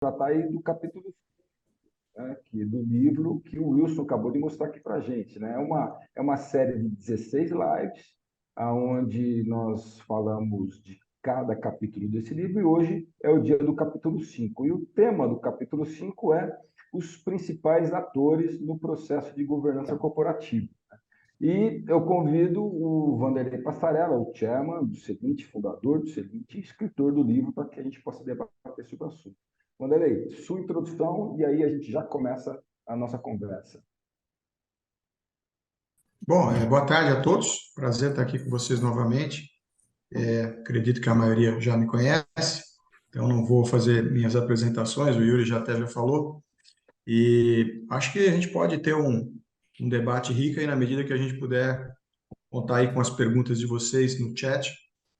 tratar aí do capítulo, né, do livro que o Wilson acabou de mostrar aqui para a gente, né? É uma série de 16 lives, onde nós falamos de cada capítulo desse livro, e hoje é o dia do capítulo 5. E o tema do capítulo 5 é os principais atores no processo de governança corporativa. E eu convido o Vanderlei Passarella, o chairman do Celint, fundador do Celint, e escritor do livro, para que a gente possa debater sobre o assunto. Vanderlei, sua introdução, e aí a gente já começa a nossa conversa. Bom, boa tarde a todos. Prazer estar aqui com vocês novamente. Acredito que a maioria já me conhece, então não vou fazer minhas apresentações, o Yuri já até já falou. E acho que a gente pode ter um debate rico aí na medida que a gente puder contar aí com as perguntas de vocês no chat.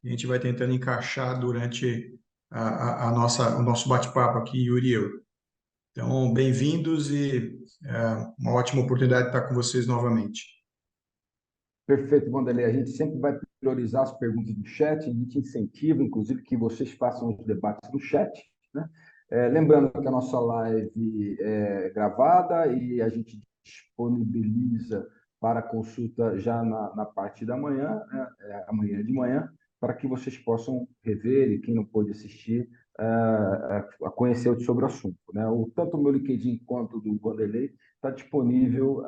E a gente vai tentando encaixar durante o nosso bate-papo aqui, Yuri e eu. Então, bem-vindos e uma ótima oportunidade de estar com vocês novamente. Perfeito, Vanderlei. A gente sempre vai priorizar as perguntas do chat, a gente incentiva, inclusive, que vocês façam os debates no chat, né? Lembrando que a nossa live é gravada e a gente disponibiliza para consulta já na parte da manhã, né? Amanhã de manhã, para que vocês possam rever e quem não pôde assistir, a conhecer sobre o assunto, né? Tanto o meu LinkedIn quanto o do Vanderlei está disponível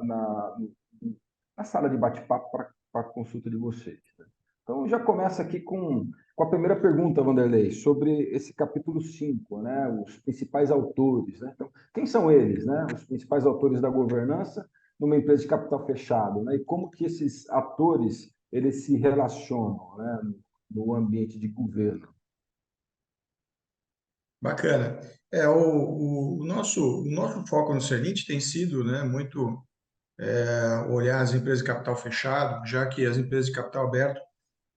na sala de bate-papo para consulta de vocês, né? Então, já começa aqui com a primeira pergunta, Vanderlei, sobre esse capítulo 5, né? Os principais autores, né? Então, quem são eles, né? Os principais autores da governança numa empresa de capital fechado, né? E como que esses atores eles se relacionam, né? No ambiente de governo. Bacana. O nosso foco no Celint tem sido, né, muito olhar as empresas de capital fechado, já que as empresas de capital aberto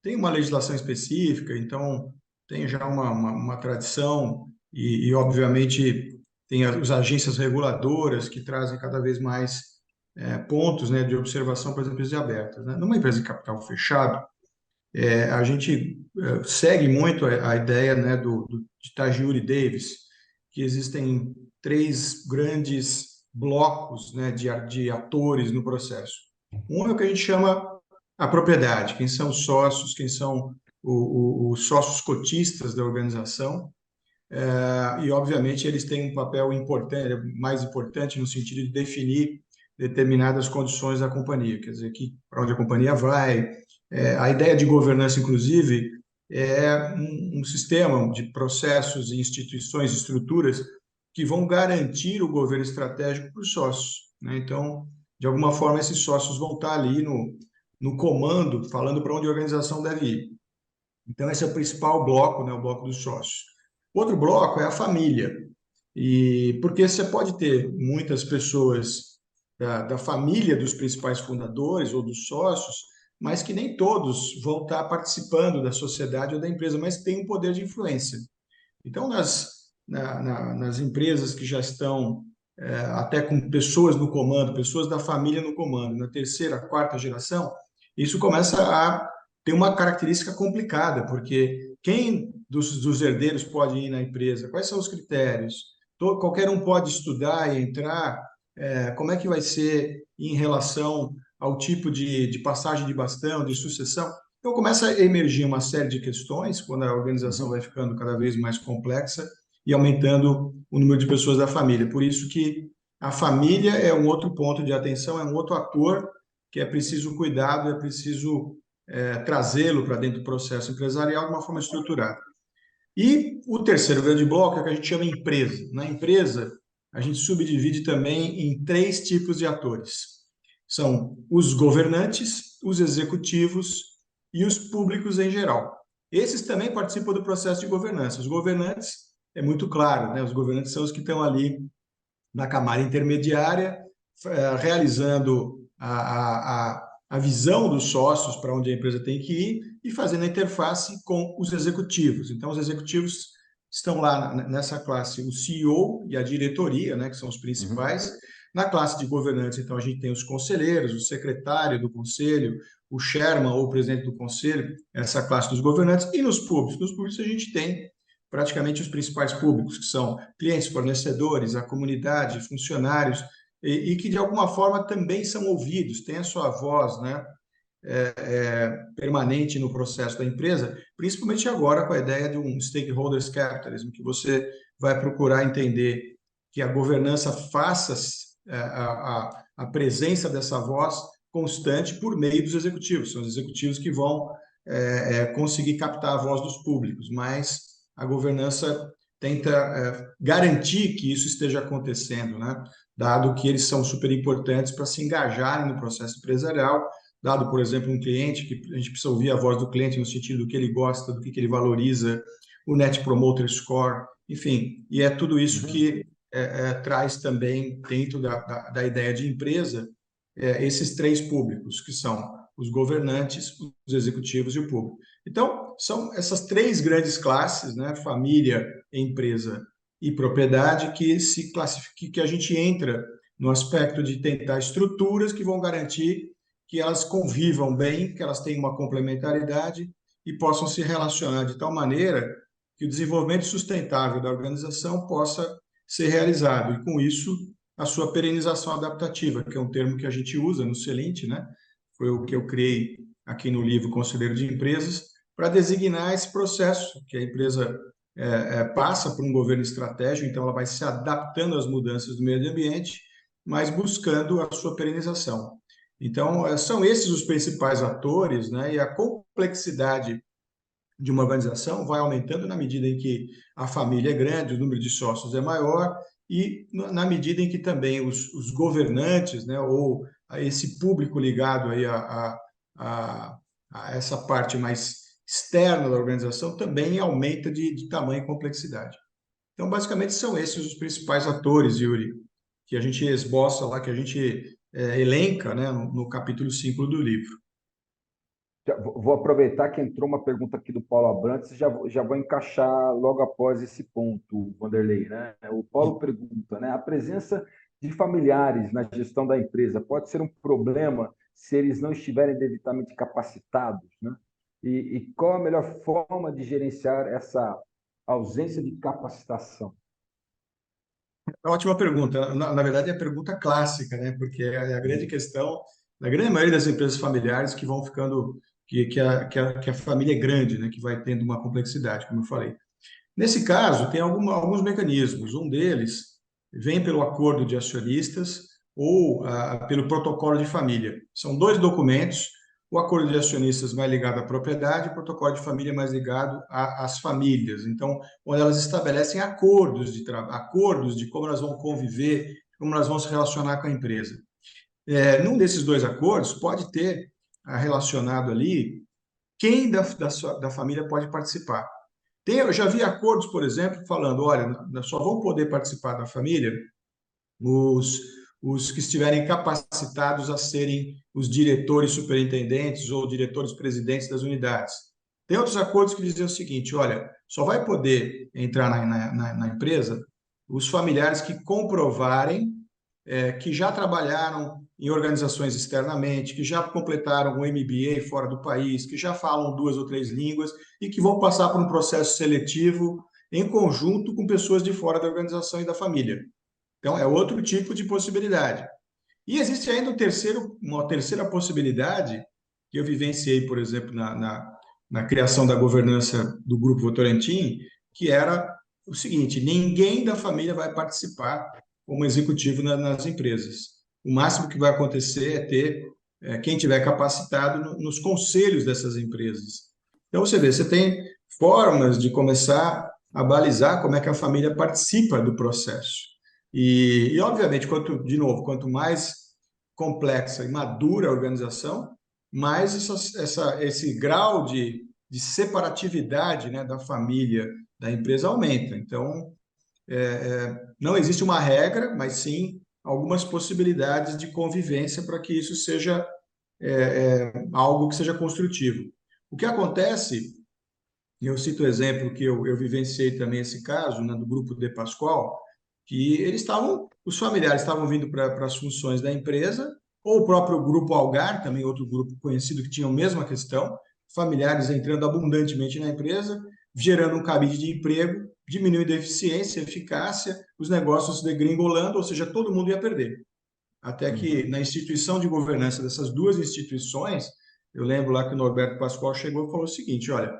têm uma legislação específica, então tem já uma tradição obviamente, tem as agências reguladoras que trazem cada vez mais pontos, né, de observação para as empresas abertas, né? Numa empresa de capital fechado, a gente segue muito a ideia, né, de Tajiri Davis, que existem três grandes blocos, né, de atores no processo. Um é o que a gente chama a propriedade, quem são os sócios, quem são os sócios cotistas da organização, e obviamente eles têm um papel importante, mais importante no sentido de definir determinadas condições da companhia, quer dizer, para onde a companhia vai. A ideia de governança, inclusive, é um sistema de processos, instituições, estruturas que vão garantir o governo estratégico para os sócios, né? Então, de alguma forma, esses sócios vão estar ali no comando, falando para onde a organização deve ir. Então, esse é o principal bloco, né, o bloco dos sócios. Outro bloco é a família, e porque você pode ter muitas pessoas da família dos principais fundadores ou dos sócios, mas que nem todos vão estar participando da sociedade ou da empresa, mas têm um poder de influência. Então, nas empresas que já estão até com pessoas no comando, pessoas da família no comando, na terceira, quarta geração, isso começa a ter uma característica complicada, porque quem dos herdeiros pode ir na empresa? Quais são os critérios? Qualquer um pode estudar e entrar? Como é que vai ser em relação ao tipo de passagem de bastão, de sucessão? Então, começa a emergir uma série de questões quando a organização vai ficando cada vez mais complexa e aumentando o número de pessoas da família. Por isso que a família é um outro ponto de atenção, é um outro ator que é preciso cuidado, é preciso trazê-lo para dentro do processo empresarial de uma forma estruturada. E o terceiro grande bloco é o que a gente chama de empresa. Na empresa, a gente subdivide também em três tipos de atores. São os governantes, os executivos e os públicos em geral. Esses também participam do processo de governança. Os governantes, é muito claro, né? Os governantes são os que estão ali na camada intermediária, realizando a visão dos sócios para onde a empresa tem que ir e fazendo a interface com os executivos. Então, os executivos estão lá nessa classe, o CEO e a diretoria, né, que são os principais. Na classe de governantes, então, a gente tem os conselheiros, o secretário do conselho, o chairman ou o presidente do conselho, essa classe dos governantes. E nos públicos a gente tem praticamente os principais públicos, que são clientes, fornecedores, a comunidade, funcionários, e que de alguma forma também são ouvidos, têm a sua voz, né, permanente no processo da empresa, principalmente agora com a ideia de um stakeholders capitalism, que você vai procurar entender que a governança faça a presença dessa voz constante por meio dos executivos. São os executivos que vão conseguir captar a voz dos públicos, mas a governança tenta garantir que isso esteja acontecendo, né? Dado que eles são super importantes para se engajarem no processo empresarial, dado, por exemplo, um cliente, que a gente precisa ouvir a voz do cliente no sentido do que ele gosta, do que ele valoriza, o Net Promoter Score, enfim, e é tudo isso que traz também, dentro da ideia de empresa, esses três públicos, que são os governantes, os executivos e o público. Então, são essas três grandes classes, né, família, empresa e propriedade, que se classifica, que a gente entra no aspecto de tentar estruturas que vão garantir que elas convivam bem, que elas tenham uma complementaridade e possam se relacionar de tal maneira que o desenvolvimento sustentável da organização possa ser realizado, e com isso a sua perenização adaptativa, que é um termo que a gente usa no Celent, né? Foi o que eu criei aqui no livro Conselheiro de Empresas, para designar esse processo que a empresa passa por um governo estratégico, então ela vai se adaptando às mudanças do meio ambiente, mas buscando a sua perenização. Então, são esses os principais atores, né? E a complexidade de uma organização vai aumentando na medida em que a família é grande, o número de sócios é maior, e na medida em que também os governantes, né, ou esse público ligado aí a essa parte mais externa da organização também aumenta de tamanho e complexidade. Então, basicamente, são esses os principais atores, Yuri, que a gente esboça lá, que a gente elenca, né, no capítulo 5 do livro. Vou aproveitar que entrou uma pergunta aqui do Paulo Abrantes e já vou encaixar logo após esse ponto, Wanderlei, né? O Paulo pergunta, né? A presença de familiares na gestão da empresa pode ser um problema se eles não estiverem devidamente capacitados, né? E qual a melhor forma de gerenciar essa ausência de capacitação? Ótima pergunta. Na verdade, é a pergunta clássica, né? Porque é a grande questão da grande maioria das empresas familiares que vão ficando, que a família é grande, né? Que vai tendo uma complexidade, como eu falei. Nesse caso, tem alguns mecanismos. Um deles vem pelo acordo de acionistas ou pelo protocolo de família. São dois documentos. O acordo de acionistas mais ligado à propriedade, o protocolo de família mais ligado às famílias. Então, onde elas estabelecem acordos de trabalho, acordos de como elas vão conviver, como elas vão se relacionar com a empresa. Num desses dois acordos, pode ter relacionado ali quem da família pode participar. Eu já vi acordos, por exemplo, falando, olha, só vão poder participar da família os, os que estiverem capacitados a serem os diretores superintendentes ou diretores presidentes das unidades. Tem outros acordos que dizem o seguinte, olha, só vai poder entrar na empresa os familiares que comprovarem que já trabalharam em organizações externamente, que já completaram um MBA fora do país, que já falam 2 ou 3 línguas e que vão passar por um processo seletivo em conjunto com pessoas de fora da organização e da família. Então, é outro tipo de possibilidade. E existe ainda uma terceira possibilidade que eu vivenciei, por exemplo, na criação da governança do Grupo Votorantim, que era o seguinte: ninguém da família vai participar como executivo nas empresas. O máximo que vai acontecer é ter quem tiver capacitado nos conselhos dessas empresas. Então, você vê, você tem formas de começar a balizar como é que a família participa do processo. Obviamente, quanto mais complexa e madura a organização, mais esse grau de separatividade, né, da família, da empresa aumenta. Então, não existe uma regra, mas sim algumas possibilidades de convivência para que isso seja algo que seja construtivo. O que acontece, e eu cito o exemplo que eu vivenciei também esse caso, né, do grupo De Pascoal, que os familiares estavam vindo para as funções da empresa, ou o próprio grupo Algar, também outro grupo conhecido que tinha a mesma questão, familiares entrando abundantemente na empresa, gerando um cabide de emprego, diminuindo a eficiência, a eficácia, os negócios degringolando, ou seja, todo mundo ia perder. Até que, Uhum. na instituição de governança dessas duas instituições, eu lembro lá que o Norberto Pascoal chegou e falou o seguinte, olha,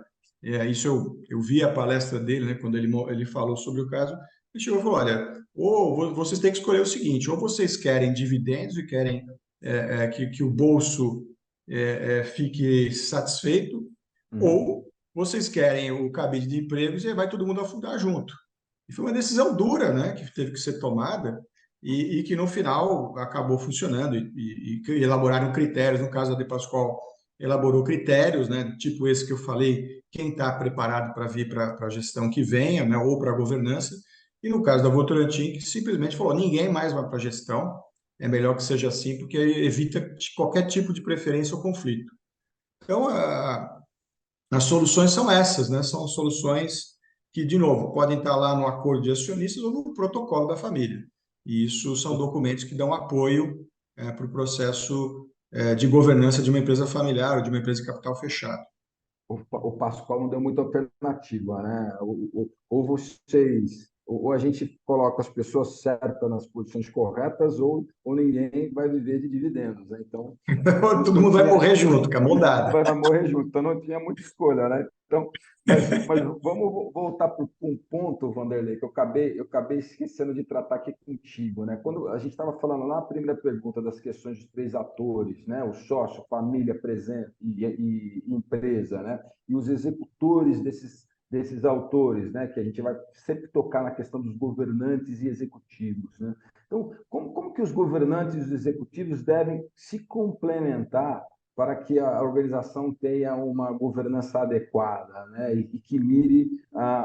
isso eu vi a palestra dele, né, quando ele falou sobre o caso, ele chegou e falou, olha, ou vocês têm que escolher o seguinte, ou vocês querem dividendos e querem que o bolso fique satisfeito, Uhum. ou vocês querem o cabide de empregos e aí vai todo mundo afundar junto. E foi uma decisão dura, né, que teve que ser tomada e que no final acabou funcionando e elaboraram critérios. No caso da De Pascoal, elaborou critérios, né, tipo esse que eu falei, quem está preparado para vir para a gestão que venha, né, ou para a governança. E no caso da Votorantim, que simplesmente falou, ninguém mais vai para a gestão, é melhor que seja assim, porque evita qualquer tipo de preferência ou conflito. Então, as soluções são essas, né? São soluções que, de novo, podem estar lá no acordo de acionistas ou no protocolo da família. E isso são documentos que dão apoio para o processo de governança de uma empresa familiar ou de uma empresa de capital fechado. O Pascoal não deu muita alternativa, né? Ou vocês, ou a gente coloca as pessoas certas nas posições corretas, ou ninguém vai viver de dividendos, né? Então, Todo não mundo vai tinha, morrer junto, com a mão dada. vai morrer junto, então não tinha muita escolha, né? Então, mas vamos voltar para um ponto, Vanderlei, que eu acabei esquecendo de tratar aqui contigo, né? Quando a gente estava falando lá na primeira pergunta das questões dos três atores, né? O sócio, família, presente e empresa, né? E os executores desses autores, né? Que a gente vai sempre tocar na questão dos governantes e executivos, né? Então, como que os governantes e os executivos devem se complementar para que a organização tenha uma governança adequada, né? E que mire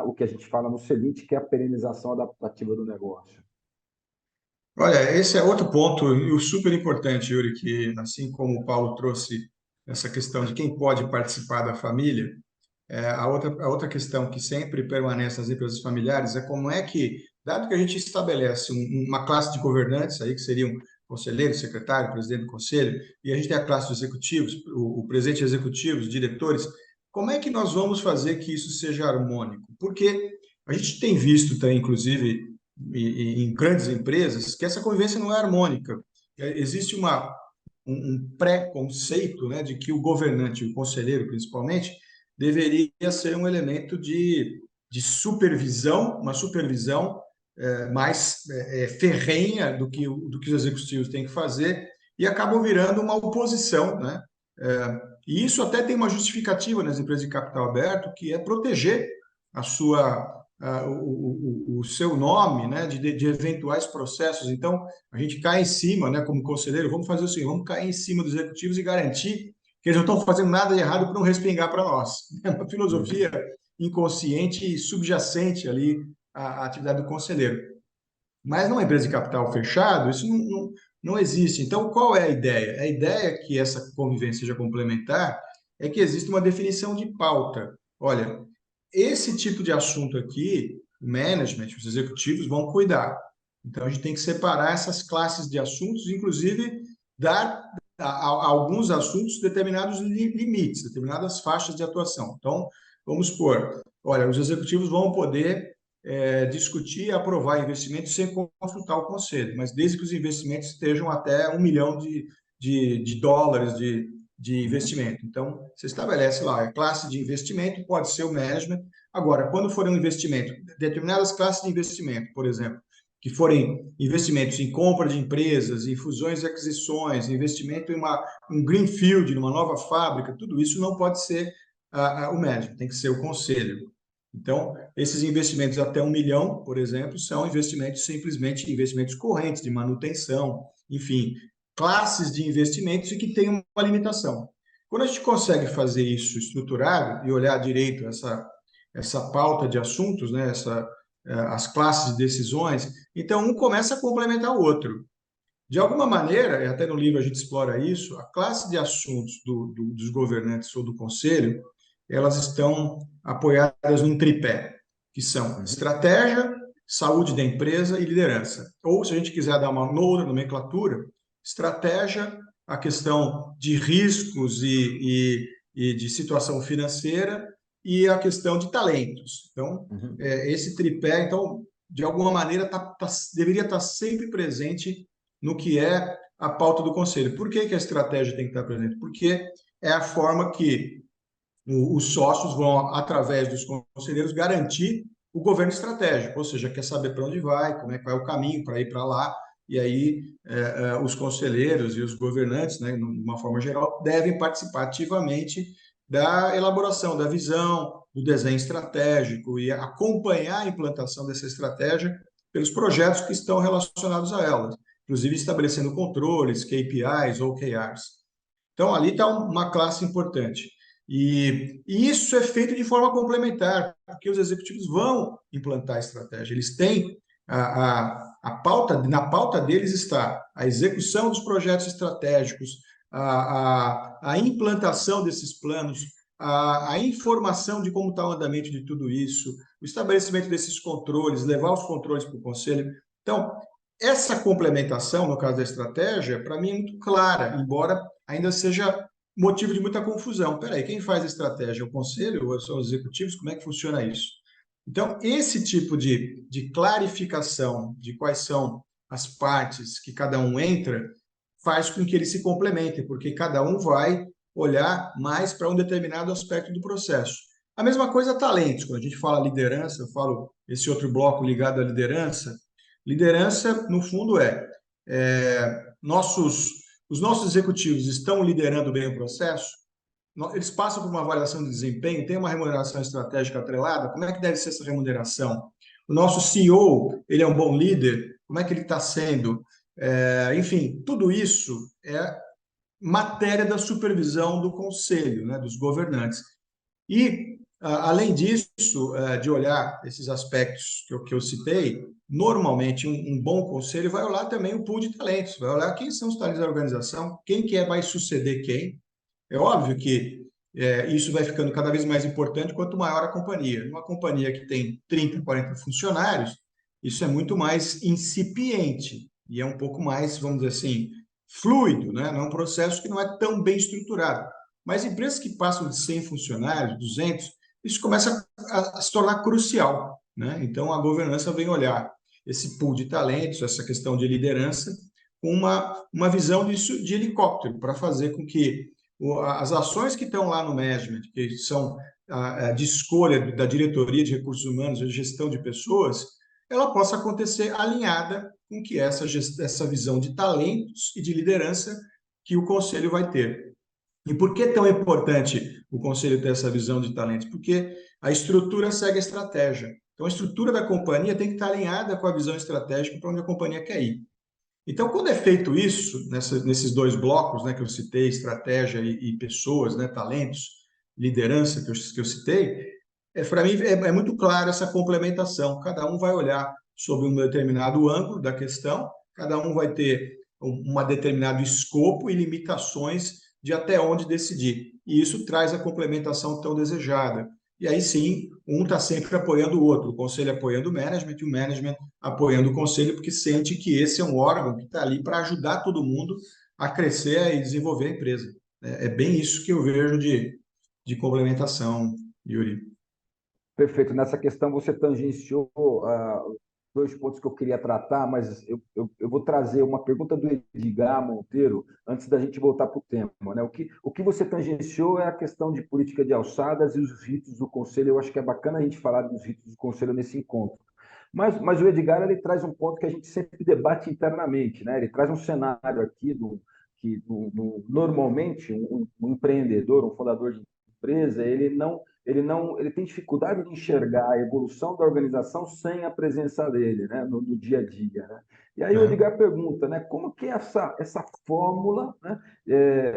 o que a gente fala no seguinte, que é a perenização adaptativa do negócio. Olha, esse é outro ponto e o super importante, Yuri, que assim como o Paulo trouxe essa questão de quem pode participar da família, a outra questão que sempre permanece nas empresas familiares é como é que, dado que a gente estabelece uma classe de governantes aí, que seriam conselheiro, secretário, presidente do conselho, e a gente tem a classe de executivos, o presidente executivo, os diretores, como é que nós vamos fazer que isso seja harmônico? Porque a gente tem visto também, inclusive, em grandes empresas, que essa convivência não é harmônica. Existe um pré-conceito, né, de que o governante, o conselheiro principalmente, deveria ser um elemento de supervisão, uma supervisão mais ferrenha do que os executivos têm que fazer, e acabam virando uma oposição, né? E isso até tem uma justificativa nas empresas de capital aberto, que é proteger a o seu nome, né, de eventuais processos. Então, a gente cai em cima, né, como conselheiro, vamos fazer assim, vamos cair em cima dos executivos e garantir que eles não estão fazendo nada de errado para não respingar para nós. É uma filosofia Uhum. inconsciente e subjacente ali à atividade do conselheiro. Mas numa empresa de capital fechado, isso não existe. Então, qual é a ideia? A ideia é que essa convivência seja complementar é que existe uma definição de pauta. Olha, esse tipo de assunto aqui, o management, os executivos vão cuidar. Então, a gente tem que separar essas classes de assuntos, inclusive dar a alguns assuntos determinados limites, determinadas faixas de atuação. Então, vamos supor, olha, os executivos vão poder discutir e aprovar investimentos sem consultar o conselho, mas desde que os investimentos estejam até 1 milhão de dólares de Uhum. investimento. Então, você estabelece lá, a classe de investimento pode ser o management. Agora, quando for um investimento, determinadas classes de investimento, por exemplo, que forem investimentos em compra de empresas, em fusões e aquisições, investimento em um greenfield, numa nova fábrica, tudo isso não pode ser o management, tem que ser o conselho. Então, esses investimentos até 1 milhão, por exemplo, são investimentos simplesmente investimentos correntes, de manutenção, enfim, classes de investimentos e que têm uma limitação. Quando a gente consegue fazer isso estruturado e olhar direito essa pauta de assuntos, né, as classes de decisões, então um começa a complementar o outro. De alguma maneira, e até no livro a gente explora isso, a classe de assuntos dos governantes ou do conselho, elas estão apoiadas num tripé, que são Uhum. estratégia, saúde da empresa e liderança. Ou, se a gente quiser dar uma outra nomenclatura, estratégia, a questão de riscos e de situação financeira, e a questão de talentos. Então, Uhum. esse tripé, então, de alguma maneira, deveria estar sempre presente no que é a pauta do conselho. Por que que a estratégia tem que estar presente? Porque é a forma que os sócios vão, através dos conselheiros, garantir o governo estratégico, ou seja, quer saber para onde vai, como é que vai o caminho para ir para lá, e aí os conselheiros e os governantes, né, de uma forma geral, devem participar ativamente da elaboração da visão, do desenho estratégico e acompanhar a implantação dessa estratégia pelos projetos que estão relacionados a elas, inclusive estabelecendo controles, KPIs ou OKRs. Então, ali está uma classe importante. E isso é feito de forma complementar, porque os executivos vão implantar a estratégia. Eles têm a pauta, na pauta deles está a execução dos projetos estratégicos, a implantação desses planos, a informação de como está o andamento de tudo isso, o estabelecimento desses controles, levar os controles para o conselho. Então, essa complementação, no caso da estratégia, para mim é muito clara, embora ainda seja motivo de muita confusão. Peraí, quem faz a estratégia? É o conselho ou são os executivos? Como é que funciona isso? Então, esse tipo de clarificação de quais são as partes que cada um entra faz com que eles se complementem, porque cada um vai olhar mais para um determinado aspecto do processo. A mesma coisa talentos. Quando a gente fala liderança, eu falo esse outro bloco ligado à liderança. Liderança, no fundo, os nossos executivos estão liderando bem o processo? Eles passam por uma avaliação de desempenho, tem uma remuneração estratégica atrelada, como é que deve ser essa remuneração? O nosso CEO, ele é um bom líder, como é que ele está sendo? Enfim, tudo isso é matéria da supervisão do conselho, né, dos governantes. E, além disso, de olhar esses aspectos que eu citei, normalmente um bom conselho vai olhar também o pool de talentos, vai olhar quem são os talentos da organização, quem que vai suceder quem. É óbvio que isso vai ficando cada vez mais importante quanto maior a companhia. Numa companhia que tem 30, 40 funcionários, isso é muito mais incipiente e é um pouco mais, vamos dizer assim, fluido, né? Não é um processo que não é tão bem estruturado. Mas empresas que passam de 100 funcionários, 200, isso começa a se tornar crucial, né? Então, a governança vem olhar esse pool de talentos, essa questão de liderança, com uma visão disso de helicóptero, para fazer com que as ações que estão lá no management, que são de escolha da diretoria de recursos humanos, de gestão de pessoas, ela possa acontecer alinhada com que essa visão de talentos e de liderança que o conselho vai ter. E por que é tão importante o conselho ter essa visão de talentos? Porque a estrutura segue a estratégia. Então, a estrutura da companhia tem que estar alinhada com a visão estratégica para onde a companhia quer ir. Então, quando é feito isso, nesses dois blocos, né, que eu citei, estratégia e pessoas, né, talentos, liderança, que eu citei, para mim é muito claro essa complementação. Cada um vai olhar sobre um determinado ângulo da questão, cada um vai ter um determinado escopo e limitações de até onde decidir. E isso traz a complementação tão desejada. E aí sim, um está sempre apoiando o outro, o conselho apoiando o management e o management apoiando o conselho, porque sente que esse é um órgão que está ali para ajudar todo mundo a crescer e desenvolver a empresa. É bem isso que eu vejo de complementação, Yuri. Perfeito. Nessa questão você tangenciou dois pontos que eu queria tratar, mas eu vou trazer uma pergunta do Edgar Monteiro antes da gente voltar para o tema, né? O que você tangenciou é a questão de política de alçadas e os ritos do conselho. Eu acho que é bacana a gente falar dos ritos do conselho nesse encontro. Mas o Edgar ele traz um ponto que a gente sempre debate internamente, né? Ele traz um cenário aqui normalmente um empreendedor, um fundador de empresa, ele tem dificuldade de enxergar a evolução da organização sem a presença dele, né, no dia a dia, né? E aí o É. Edgar pergunta, né, como que é essa fórmula, né,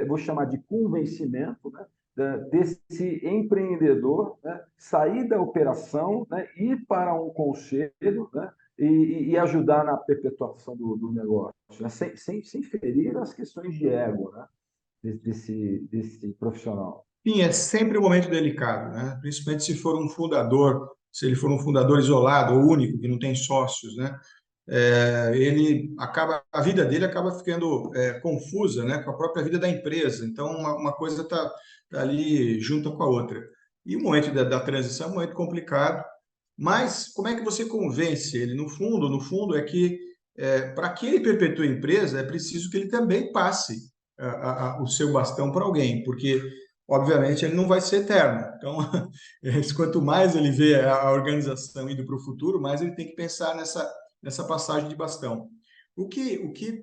eu vou chamar de convencimento, né, desse empreendedor, né, sair da operação, né, ir para um conselho, né, e ajudar na perpetuação do negócio, né, sem ferir as questões de ego, né, desse profissional. Sim, é sempre um momento delicado, né? Principalmente se for um fundador, se ele for um fundador isolado ou único, que não tem sócios, né? A vida dele acaba ficando confusa, né? Com a própria vida da empresa. Então, uma coisa está ali junto com a outra. E o momento da transição é um momento complicado, mas como é que você convence ele? No fundo é que para que ele perpetue a empresa, é preciso que ele também passe o seu bastão para alguém, porque, obviamente, ele não vai ser eterno. Então, quanto mais ele vê a organização indo para o futuro, mais ele tem que pensar nessa passagem de bastão. O que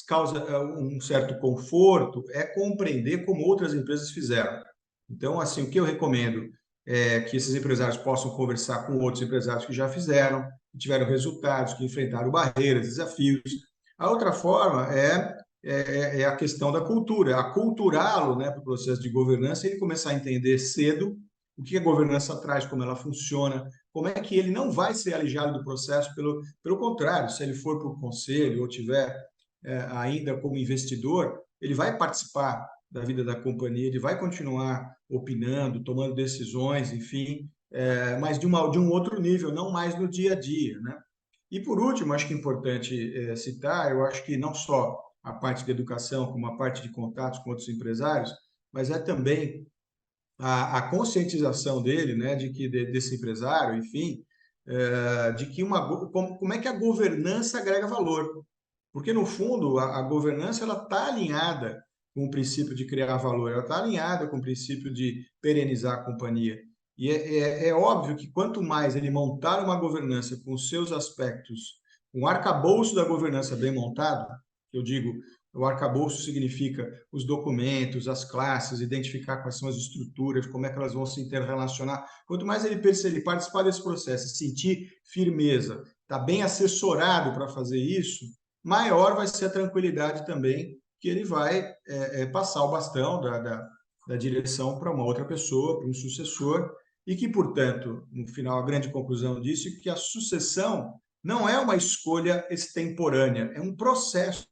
causa um certo conforto é compreender como outras empresas fizeram. Então, assim, o que eu recomendo é que esses empresários possam conversar com outros empresários que já fizeram, que tiveram resultados, que enfrentaram barreiras, desafios. A outra forma é a questão da cultura, aculturá-lo, né, para o processo de governança e ele começar a entender cedo o que a governança traz, como ela funciona, como é que ele não vai ser alijado do processo, pelo contrário, se ele for para o conselho ou tiver ainda como investidor, ele vai participar da vida da companhia, ele vai continuar opinando, tomando decisões, enfim, mas de um outro nível, não mais no dia a dia, né? E por último, acho que é importante citar, eu acho que não só a parte de educação, como a parte de contatos com outros empresários, mas é também a conscientização dele, né, desse empresário, enfim, de que como é que a governança agrega valor. Porque, no fundo, a governança ela está alinhada com o princípio de criar valor, ela está alinhada com o princípio de perenizar a companhia. E é óbvio que quanto mais ele montar uma governança com os seus aspectos, um arcabouço da governança bem montado, que eu digo, o arcabouço significa os documentos, as classes, identificar quais são as estruturas, como é que elas vão se interrelacionar. Quanto mais ele participar desse processo, sentir firmeza, estar bem assessorado para fazer isso, maior vai ser a tranquilidade também que ele vai passar o bastão da direção para uma outra pessoa, para um sucessor, e que, portanto, no final, a grande conclusão disso é que a sucessão não é uma escolha extemporânea, é um processo.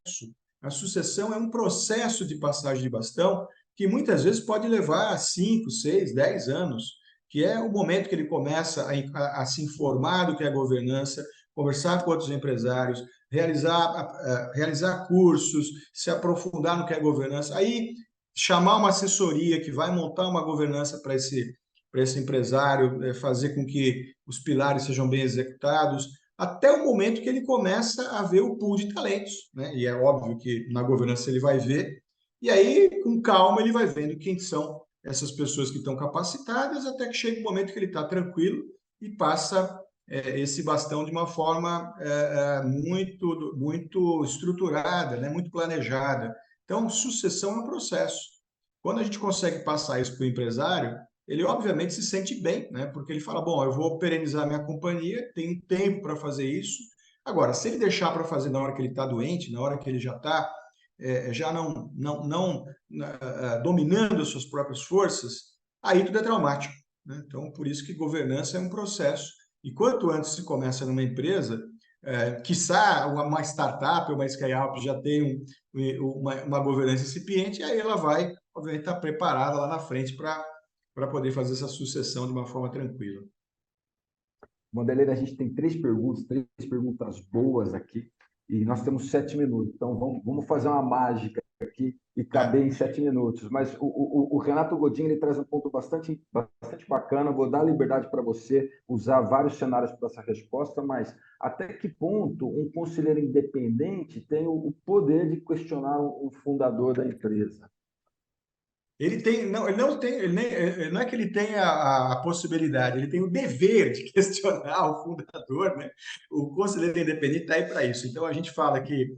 A sucessão é um processo de passagem de bastão que muitas vezes pode levar 5, 6, 10 anos, que é o momento que ele começa a se informar do que é governança, conversar com outros empresários, realizar cursos, se aprofundar no que é governança, aí chamar uma assessoria que vai montar uma governança para esse empresário, fazer com que os pilares sejam bem executados, até o momento que ele começa a ver o pool de talentos, né? E é óbvio que na governança ele vai ver, e aí, com calma, ele vai vendo quem são essas pessoas que estão capacitadas, até que chega o momento que ele está tranquilo e passa esse bastão de uma forma muito estruturada, né? Muito planejada. Então, sucessão é um processo. Quando a gente consegue passar isso para o empresário, ele obviamente se sente bem, né? Porque ele fala, bom, eu vou perenizar minha companhia, tenho tempo para fazer isso. Agora, se ele deixar para fazer na hora que ele está doente, na hora que ele já está já não dominando as suas próprias forças, aí tudo é traumático, né? Então, por isso que governança é um processo. E quanto antes se começa numa empresa, quiçá uma startup ou uma scale-up já tem uma governança incipiente, aí ela vai, obviamente, estar preparada lá na frente para poder fazer essa sucessão de uma forma tranquila. Wanderlei, a gente tem três perguntas boas aqui, e nós temos 7 minutos. Então, vamos fazer uma mágica aqui e caber em 7 minutos. Mas o Renato Godinho ele traz um ponto bastante bacana. Vou dar liberdade para você usar vários cenários para essa resposta, mas até que ponto um conselheiro independente tem o poder de questionar o fundador da empresa? Ele tem, não, ele não tem, não é que ele tenha a possibilidade, ele tem o dever de questionar o fundador, né? O conselheiro independente está aí para isso. Então a gente fala que,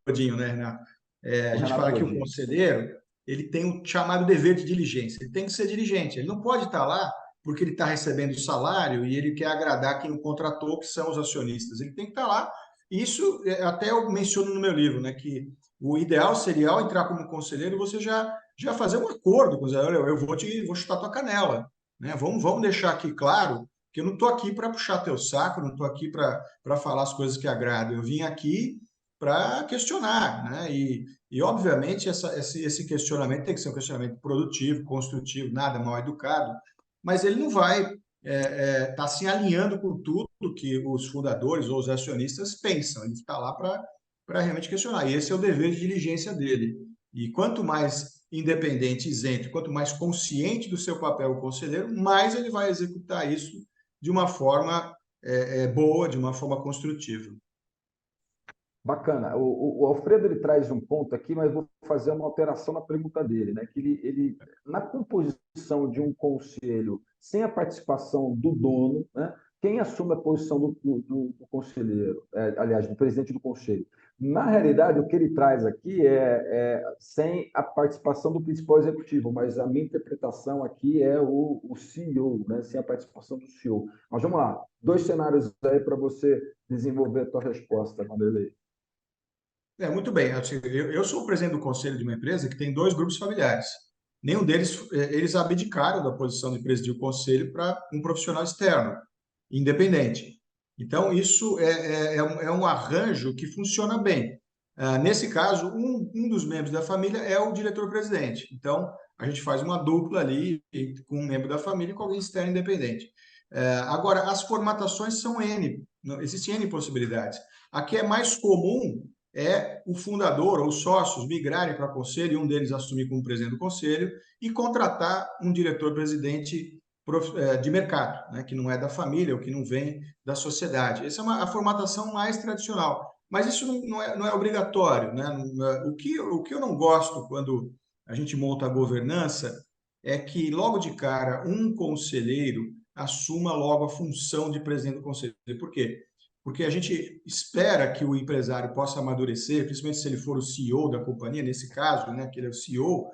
Godinho, né, Renato? A O gente Renato fala que o Godinho. conselheiro ele tem o chamado dever de diligência, ele tem que ser dirigente, ele não pode estar lá porque ele está recebendo salário e ele quer agradar quem o contratou, que são os acionistas. Ele tem que estar lá. Isso até eu menciono no meu livro, né, que o ideal seria, ao entrar como conselheiro, você já fazer um acordo com os eu vou chutar tua canela, né? Vamos deixar aqui claro que eu não estou aqui para puxar teu saco, não estou aqui para falar as coisas que agradam. Eu vim aqui para questionar, né? E obviamente esse questionamento tem que ser um questionamento produtivo, construtivo, nada mal educado, mas ele não vai estar se alinhando com tudo que os fundadores ou os acionistas pensam. Ele está lá para realmente questionar. E esse é o dever de diligência dele. E quanto mais independente, isento, quanto mais consciente do seu papel o conselheiro, mais ele vai executar isso de uma forma boa, de uma forma construtiva. Bacana. O Alfredo ele traz um ponto aqui, mas vou fazer uma alteração na pergunta dele, né? Que na composição de um conselho sem a participação do dono, né? Quem assume a posição do conselheiro, aliás, do presidente do conselho? Na realidade, o que ele traz aqui é sem a participação do principal executivo, mas a minha interpretação aqui é o CEO, né? Sem a participação do CEO. Mas vamos lá, dois cenários aí para você desenvolver a tua resposta, Vanderlei. Muito bem. Assim, eu sou o presidente do conselho de uma empresa que tem dois grupos familiares. Nenhum deles, eles abdicaram da posição de presidir o conselho para um profissional externo, independente. Então, isso é um arranjo que funciona bem. Nesse caso, um dos membros da família é o diretor-presidente. Então, a gente faz uma dupla ali com um membro da família e com alguém externo independente. Agora, as formatações são N, existem N possibilidades. A que é mais comum é o fundador ou os sócios migrarem para o conselho e um deles assumir como presidente do conselho e contratar um diretor-presidente de mercado, né, que não é da família ou que não vem da sociedade. Essa é a formatação mais tradicional. Mas isso não é obrigatório. Né? O que eu não gosto quando a gente monta a governança é que, logo de cara, um conselheiro assuma logo a função de presidente do conselho. Por quê? Porque a gente espera que o empresário possa amadurecer, principalmente se ele for o CEO da companhia, nesse caso, né, que ele é o CEO,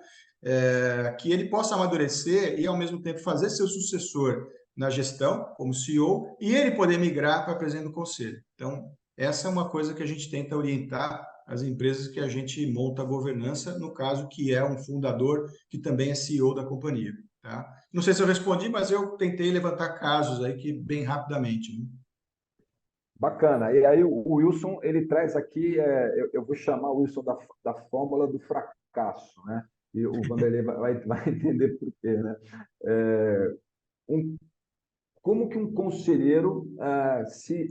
que ele possa amadurecer e, ao mesmo tempo, fazer seu sucessor na gestão, como CEO, e ele poder migrar para presidente do conselho. Então, essa é uma coisa que a gente tenta orientar as empresas que a gente monta a governança, no caso que é um fundador que também é CEO da companhia. Tá? Não sei se eu respondi, mas eu tentei levantar casos aí que bem rapidamente. Né? Bacana. E aí o Wilson ele traz aqui, eu vou chamar o Wilson da fórmula do fracasso, né? E o Vanderlei vai entender por quê, né? É, como que um conselheiro se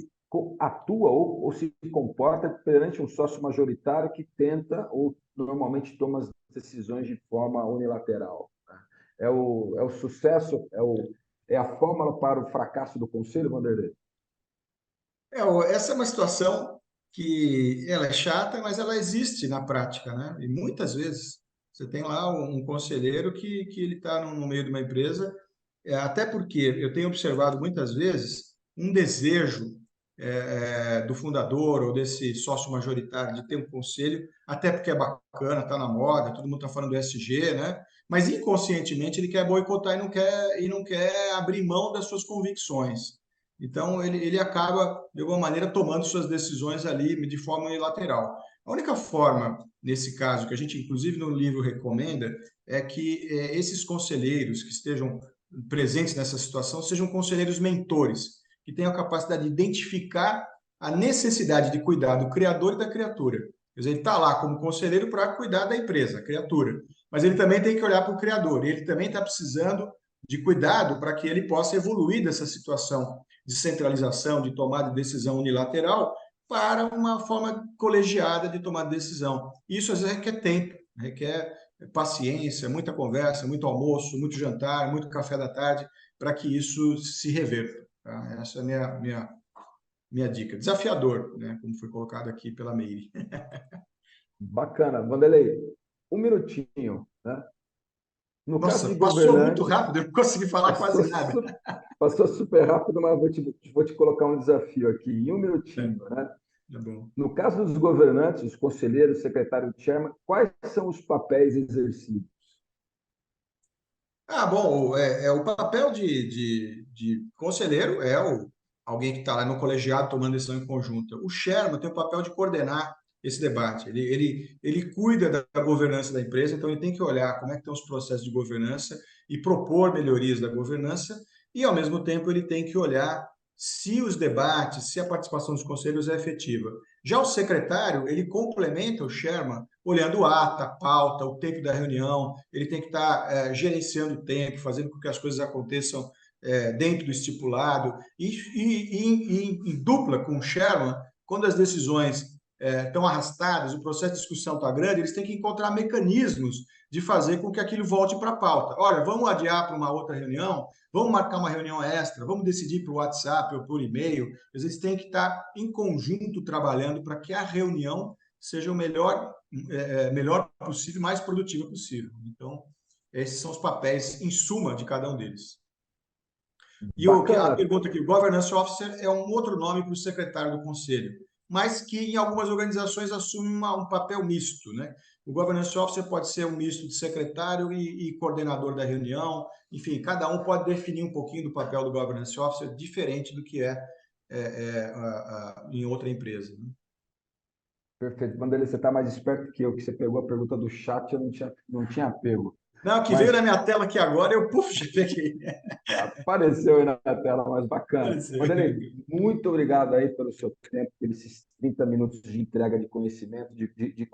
atua ou se comporta perante um sócio majoritário que tenta ou normalmente toma as decisões de forma unilateral, né? É o sucesso, é a fórmula para o fracasso do conselho, Vanderlei? Essa é uma situação que ela é chata, mas ela existe na prática, né? E muitas vezes você tem lá um conselheiro que ele está no meio de uma empresa, até porque eu tenho observado muitas vezes um desejo do fundador ou desse sócio majoritário de ter um conselho, até porque é bacana, está na moda, todo mundo está falando do ESG, né? Mas inconscientemente ele quer boicotar e não quer abrir mão das suas convicções. Então, ele acaba, de alguma maneira, tomando suas decisões ali de forma unilateral. A única forma, nesse caso, que a gente, inclusive, no livro recomenda, é que esses conselheiros que estejam presentes nessa situação sejam conselheiros mentores, que tenham a capacidade de identificar a necessidade de cuidar do criador e da criatura. Quer dizer, ele está lá como conselheiro para cuidar da empresa, a criatura. Mas ele também tem que olhar para o criador. Ele também está precisando de cuidado para que ele possa evoluir dessa situação de centralização, de tomada de decisão unilateral, para uma forma colegiada de tomar decisão. Isso às vezes requer tempo, requer paciência, muita conversa, muito almoço, muito jantar, muito café da tarde, para que isso se reverta. Tá? Essa é a minha dica. Desafiador, né? Como foi colocado aqui pela Meire. Bacana. Vanderlei, um minutinho, né? No caso de Nossa, passou muito governantes, rápido, eu não consegui falar passou, quase nada. passou super rápido, mas vou te colocar um desafio aqui, em um É, minutinho, né? tá bom. No caso dos governantes, os conselheiros, secretário de chairman, quais são os papéis exercidos? Bom, o papel de conselheiro alguém que está lá no colegiado tomando decisão em conjunta. O chairman tem o papel de coordenar esse debate. Ele cuida da governança da empresa, então ele tem que olhar como é que estão os processos de governança e propor melhorias da governança, e ao mesmo tempo ele tem que olhar se os debates, se a participação dos conselhos é efetiva. Já o secretário, ele complementa o chairman olhando a ata, a pauta, o tempo da reunião, ele tem que estar gerenciando o tempo, fazendo com que as coisas aconteçam dentro do estipulado, e em dupla com o chairman, quando as decisões estão arrastadas, o processo de discussão está grande, eles têm que encontrar mecanismos de fazer com que aquilo volte para a pauta. Olha, vamos adiar para uma outra reunião, vamos marcar uma reunião extra, vamos decidir por WhatsApp ou por e-mail. Eles têm que estar em conjunto trabalhando para que a reunião seja o melhor possível, mais produtiva possível. Então, esses são os papéis, em suma, de cada um deles. E a pergunta aqui, o Governance Officer é um outro nome para o secretário do conselho, mas que em algumas organizações assume um papel misto, né? O Governance Officer pode ser um misto de secretário e coordenador da reunião, enfim, cada um pode definir um pouquinho do papel do Governance Officer, diferente do que em outra empresa, né? Perfeito. Vanderlei, você está mais esperto que eu, que você pegou a pergunta do chat, eu não tinha pego. Não, que veio na minha tela aqui agora, eu já peguei. Apareceu aí na tela, mas bacana. Apareceu. Vanderlei, muito obrigado aí pelo seu tempo, por esses 30 minutos de entrega de conhecimento, de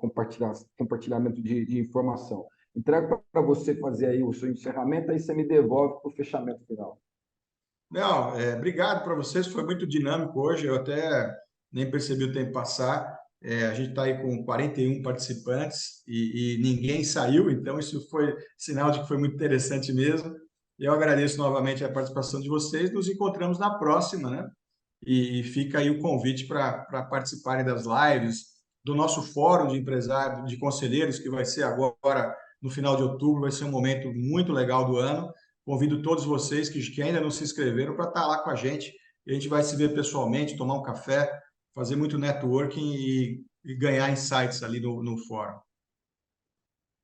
compartilhamento de informação. Entrego para você fazer aí o seu encerramento, aí você me devolve para o fechamento final. Não, obrigado para vocês, foi muito dinâmico hoje, eu até nem percebi o tempo passar. A gente está aí com 41 participantes e ninguém saiu, então isso foi sinal de que foi muito interessante mesmo. E eu agradeço novamente a participação de vocês, nos encontramos na próxima, né? E fica aí o convite para participarem das lives, do nosso fórum de empresários, de conselheiros, que vai ser agora no final de outubro, vai ser um momento muito legal do ano. Convido todos vocês que ainda não se inscreveram para estar lá com a gente. E a gente vai se ver pessoalmente, tomar um café, fazer muito networking e ganhar insights ali no fórum.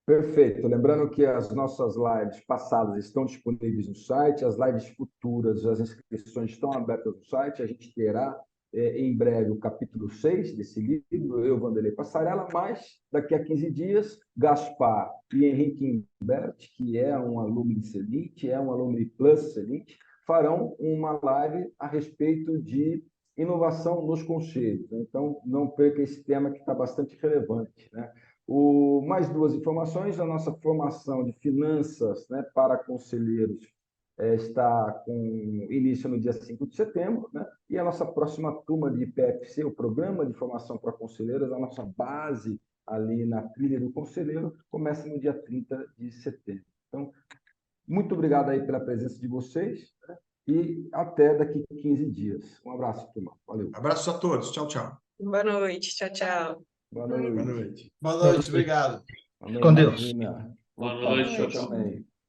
Perfeito. Lembrando que as nossas lives passadas estão disponíveis no site, as lives futuras, as inscrições estão abertas no site. A gente terá em breve o capítulo 6 desse livro, eu, Vanderlei Passarella, mas daqui a 15 dias, Gaspar e Henrique Imbert, que é um alumni Selite, é um alumni Plus Selite, farão uma live a respeito de inovação nos conselhos. Então, não perca esse tema que está bastante relevante, né? Mais duas informações: a nossa formação de finanças, né, para conselheiros está com início no dia 5 de setembro, né? E a nossa próxima turma de PFC, o Programa de Formação para Conselheiros, a nossa base ali na trilha do conselheiro, começa no dia 30 de setembro. Então, muito obrigado aí pela presença de vocês, né? E até daqui a 15 dias. Um abraço, turma. Valeu. Abraços a todos. Tchau, tchau. Boa noite. Tchau, tchau. Boa noite. Boa noite. Boa noite, obrigado. Amém. Com Deus. Imagina. Boa Opa, noite, eu tchau, tchau. também.